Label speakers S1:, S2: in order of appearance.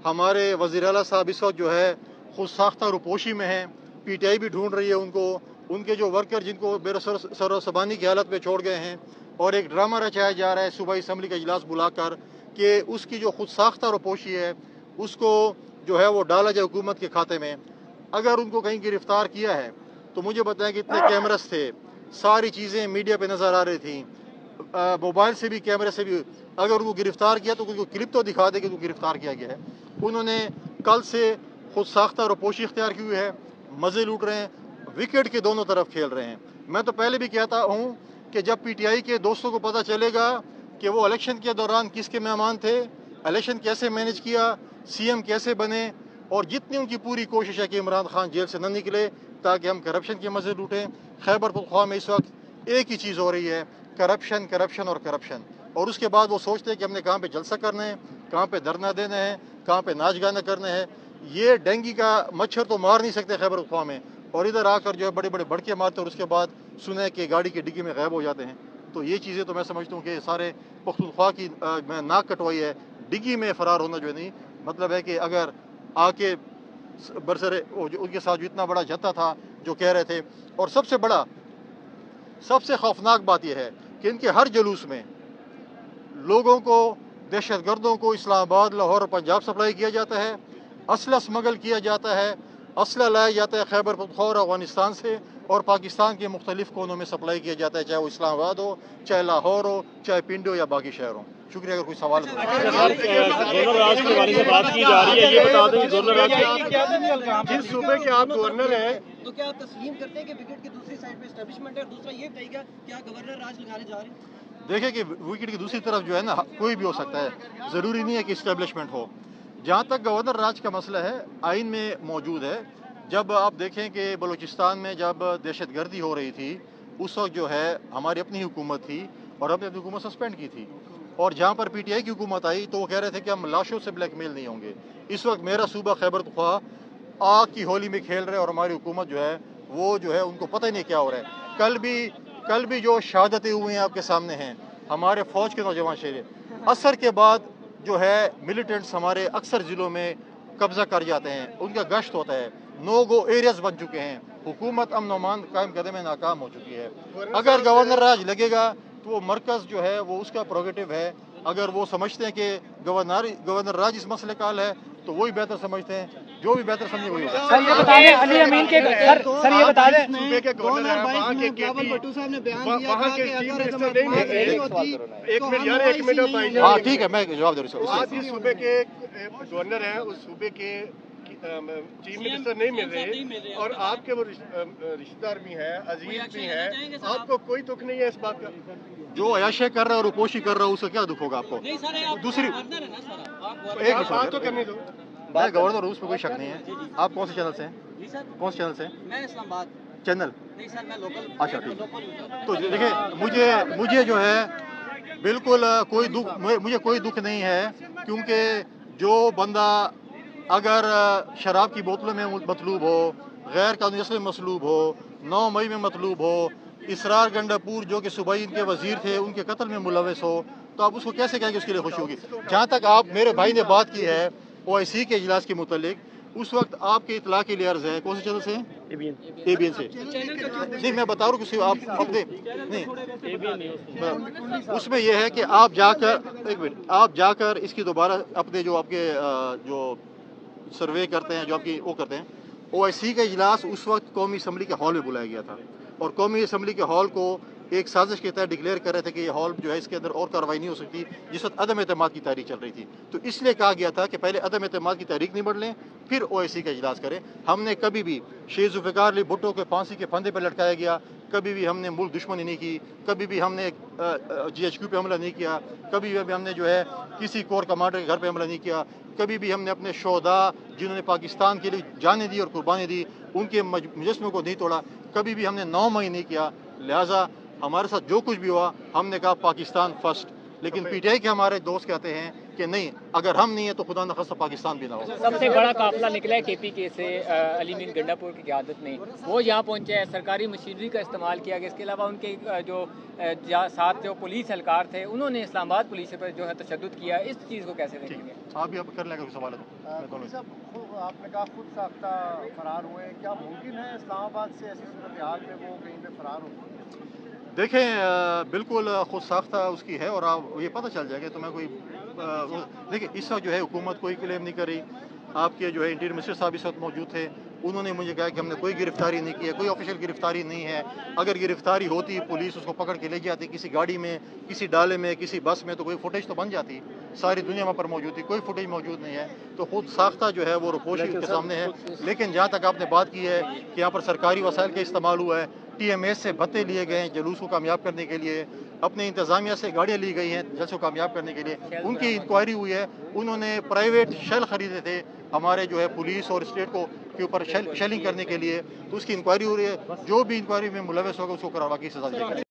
S1: हमारे वज़ीर आला साहब इस वक्त जो है खुद साख्ता रुपोशी में हैं, PTI भी ढूंढ रही है उनको, उनके जो वर्कर जिनको बेसरसबानी की हालत में छोड़ गए हैं, और एक ड्रामा रचाया जा रहा है सूबाई असम्बली का इजलास बुलाकर कि उसकी जो खुद साख्ता रुपोशी है उसको जो है वो डाला जाए हुकूमत के खाते में। अगर उनको कहीं गिरफ्तार किया है तो मुझे बताएं कि इतने कैमरस थे, सारी चीज़ें मीडिया पे नज़र आ रही थी, मोबाइल से भी कैमरे से भी, अगर उनको गिरफ्तार किया तो उनको क्लिप तो दिखा दे कि उनको गिरफ्तार किया गया है। उन्होंने कल से खुद साख्ता रुपोशी इख्तियार की हुई है, मज़े लूट रहे हैं, विकेट के दोनों तरफ खेल रहे हैं। मैं तो पहले भी कहता हूँ कि जब PTI के दोस्तों को पता चलेगा कि वो इलेक्शन के दौरान किसके मेहमान थे, इलेक्शन कैसे मैनेज किया, CM कैसे बने, और जितनी उनकी पूरी कोशिश है कि इमरान खान जेल से न निकले ताकि हम करप्शन के मज़े लूटें। खैबर पख्तूनख्वा में इस वक्त एक ही चीज़ हो रही है, करप्शन करप्शन और करप्शन। और उसके बाद वो सोचते हैं कि हमने कहाँ पे जलसा करना है, कहाँ पे धरना देना है, कहाँ पे नाच गाना करना है। ये डेंगू का मच्छर तो मार नहीं सकते खैबर पख्तूनख्वा में, और इधर आकर जो है बड़े बड़े भड़के मारते हैं और उसके बाद सुने कि गाड़ी की डिग्गी में गायब हो जाते हैं। तो ये चीज़ें तो मैं समझता हूँ कि सारे पख्तूनख्वा की मैं नाक कटवाई है। डिग्गी में फ़रार होना जो नहीं मतलब है कि अगर आके बरसरे उनके साथ जो इतना बड़ा जत्था था जो कह रहे थे, और सबसे खौफनाक बात यह है कि इनके हर जुलूस में लोगों को, दहशतगर्दों को इस्लामाबाद, लाहौर और पंजाब सप्लाई किया जाता है, असला स्मगल किया जाता है, असला लाया जाता है खैबर पख्तूनख्वा और अफगानिस्तान से, और पाकिस्तान के मुख्तलिफ कोनों में सप्लाई किया जाता है, चाहे वो इस्लामाबाद हो, चाहे लाहौर हो, चाहे पिंड हो या बाकी शहर हो। शुक्रिया। अगर कोई सवाल है
S2: गवर्नर राज के बारे में बात की जा रही है, ये बता दें कि गवर्नर राज
S3: जिस सूबे के आप गवर्नर हैं,
S4: तो क्या आप तस्लीम करते हैं कि विकेट की दूसरी साइड पे एस्टेब्लिशमेंट है? और दूसरा ये बताइएगा क्या गवर्नर राज लगाने जा रहे हैं?
S1: देखिए कि विकेट की दूसरी तरफ जो है ना कोई भी हो सकता है, ज़रूरी नहीं है कि इस्टेब्लिशमेंट हो। जहाँ तक गवर्नर राज का मसला है, आइन में मौजूद है। जब आप देखें कि बलूचिस्तान में जब दहशतगर्दी हो रही थी उस वक्त जो है हमारी अपनी हुकूमत थी और हमने अपनी हुकूमत सस्पेंड की थी, और जहाँ पर PTI की हुकूमत आई तो वो कह रहे थे कि हम लाशों से ब्लैकमेल नहीं होंगे। इस वक्त मेरा सूबा खैबर पख्तूनख्वा आग की होली में खेल रहे हैं और हमारी हुकूमत जो है वो जो है उनको पता ही नहीं क्या हो रहा है। कल भी जो शहादतें हुई हैं आपके सामने हैं, हमारे फ़ौज के नौजवान शेर असर के बाद जो है मिलिटेंट्स हमारे अक्सर ज़िलों में कब्ज़ा कर जाते हैं, उनका गश्त होता है, नो गो एरियाज बन चुके हैं, हुकूमत अमन अमान कायम करने में नाकाम हो चुकी है। अगर गवर्नर राज लगेगा तो वो मरकज़ जो है वो उसका प्रोगेटिव है। अगर वो समझते हैं कि गवर्नर राज इस मसले का हल है तो वही बेहतर समझते हैं, जो भी बेहतर समझे वही होगा।
S5: सर ये बता दें अली अमीन के सर ये बता दें
S3: सूबे के गवर्नर हैं, वहाँ के KP,
S4: भट्टू साहब ने बयान दिया
S3: वहाँ के चीफ मिनिस्टर नहीं मिल रहे। एक मिनट यार, एक मिनट आप भाई।
S1: हाँ ठीक है, मैं जवाब दे रहा हूँ।
S3: आप जिस सूबे के गवर्नर हैं उस सूबे के चीफ मिनिस्टर नहीं मिल रहे, और आपके वो रिश्तेदार भी हैं, अजीज भी हैं, आपको कोई दुख नहीं है इस बात का?
S1: जो अयाशे कर रहा है और उपोशी कर रहा है उसका क्या दुख होगा आपको? दूसरी
S3: एक बात तो करने दो।
S1: मैं गवर्नर हूँ, उसमें कोई शक नहीं है। आप कौन से चैनल से हैं? कौन से चैनल से?
S4: मैं इस्लामाबाद
S1: चैनल?
S4: नहीं सर, मैं लोकल।
S1: अच्छा ठीक। तो देखिए मुझे जो है बिल्कुल मुझे कोई दुख नहीं है, क्योंकि जो बंदा अगर शराब की बोतलों में मतलूब हो, गैर कानूनी असले मसलूब हो, 9 मई में मतलूब हो, इसरार गंडापुर जो कि सूबाई इनके वजीर थे उनके कत्ल में मुलविस हो, तो आप उसको कैसे कहेंगे उसके लिए खुशी होगी? जहाँ तक आप मेरे भाई ने बात की है OIC के इजलास के मुतालिक, उस वक्त आपके इतला के लिए अर्ज है। कौन से चैनल से? ABN से। नहीं, मैं बता रहा हूँ किसी आप अपने नहीं, उसमें यह है कि आप जाकर इसकी दोबारा अपने जो आपके जो सर्वे करते हैं, जो आपकी वो करते हैं, OIC का इजलास उस वक्त कौमी असम्बली के हॉल में बुलाया गया था, और कौमी असम्बली के हॉल को एक साजिश के तहत डिक्लेयर कर रहे थे कि ये हॉल जो है इसके अंदर और कार्रवाई नहीं हो सकती, जिस वक्त अदम एतमाद की तारीख चल रही थी। तो इसलिए कहा गया था कि पहले अदम एतमाद की तारीख निबड़ लें फिर OIC का इजलास करें। हमने कभी भी शेख जुल्फ़िकार अली भुट्टो के फांसी के फंदे पर लटकाया गया, कभी भी हमने मुल्क दुश्मनी नहीं की, कभी भी हमने GHQ पे हमला नहीं किया, कभी भी हमने जो है किसी कोर कमांडर के घर पे हमला नहीं किया, कभी भी हमने अपने शोहदा जिन्होंने पाकिस्तान के लिए जानें दी और कुर्बानी दी उनके मुजस्मे को नहीं तोड़ा, कभी भी हमने 9 मई नहीं किया। लिहाजा हमारे साथ जो कुछ भी हुआ हमने कहा पाकिस्तान फर्स्ट। लेकिन PTI के हमारे दोस्त कहते हैं کہ نہیں اگر ہم نہیں ہیں تو خدا نخواستہ پاکستان بھی نہ ہو.
S5: سب سے بڑا قافلہ نکلا ہے KPK سے علی امین گنڈا پور کی قیادت میں, وہ یہاں پہنچے ہیں, سرکاری مشینری کا استعمال کیا گیا. اس کے علاوہ ان کے جو ساتھ جو پولیس اہلکار تھے انہوں نے اسلام آباد پولیس پر جو ہے تشدد کیا. اس چیز کو کیسے دیکھیں گے
S1: آپ بھی کر لیں گے سوال
S3: آپ نے کہا خود ساختہ فرار ہوئے, کیا ممکن ہے اسلام آباد سے ایسی صورتحال میں وہ کہیں پہ فرار ہو؟
S1: دیکھیں بالکل خود ساختہ اس کی ہے, اور آپ یہ پتہ چل جائے گا. تو میں کوئی دیکھیں اس وقت جو ہے حکومت کوئی کلیم نہیں کر رہی. آپ کے جو ہے انٹیریئر منسٹر صاحب اس وقت موجود تھے, انہوں نے مجھے کہا کہ ہم نے کوئی گرفتاری نہیں کی ہے, کوئی آفیشیل گرفتاری نہیں ہے. اگر گرفتاری ہوتی پولیس اس کو پکڑ کے لے جاتی کسی گاڑی میں, کسی ڈالے میں, کسی بس میں, تو کوئی فوٹیج تو بن جاتی, ساری دنیا میں پر موجود تھی. کوئی فوٹیج موجود نہیں ہے. تو خود ساختہ جو ہے وہ روپوشی کے سامنے ہے. لیکن جہاں تک آپ نے بات کی ہے کہ یہاں پر سرکاری وسائل کا استعمال ہوا ہے, TMS سے بھتے لیے گئے ہیں جلوس کو کامیاب کرنے کے لیے, اپنے انتظامیہ سے گاڑیاں لی گئی ہیں جلوس کو کامیاب کرنے کے لیے. ان کی انکوائری ہوئی ہے, انہوں نے پرائیویٹ شیل خریدے تھے ہمارے جو ہے پولیس اور اسٹیٹ کو کے اوپر شیلنگ کرنے کے لیے. تو اس کی انکوائری ہو رہی ہے, جو بھی انکوائری میں ملوث ہوگا اس کو قرار واقعی سزا دی جائے گی.